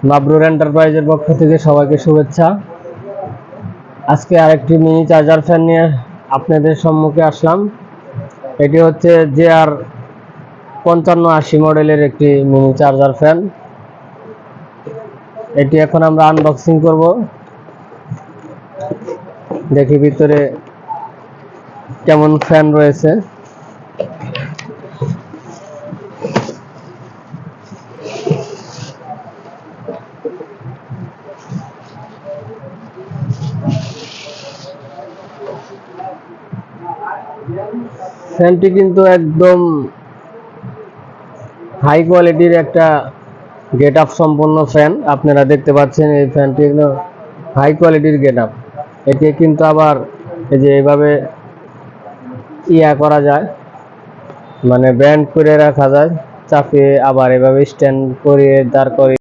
মাবরুর এন্টারপ্রাইজের পক্ষ থেকে সবাইকে শুভেচ্ছা। আজকে আরেকটি মিনি চার্জার ফ্যান নিয়ে আপনাদের সম্মুখে আসলাম। এটি হচ্ছে JR 5580 মডেলের একটি মিনি চার্জার ফ্যান। এটি এখন আমরা আনবক্সিং করব। দেখি ভিতরে কেমন ফ্যান রয়েছে। ফ্যানটি কিন্তু একদম হাই কোয়ালিটির একটা গেট আপ সম্পন্ন ফ্যান। আপনারা দেখতে পাচ্ছেন এই ফ্যানটি হাই কোয়ালিটির গেট আপ। এটি কিন্তু আবার এই যে এইভাবে করা যায়, মানে ব্যান্ড করে রাখা যায়, চাপিয়ে আবার এভাবে স্ট্যান্ড করিয়ে দাঁড় করে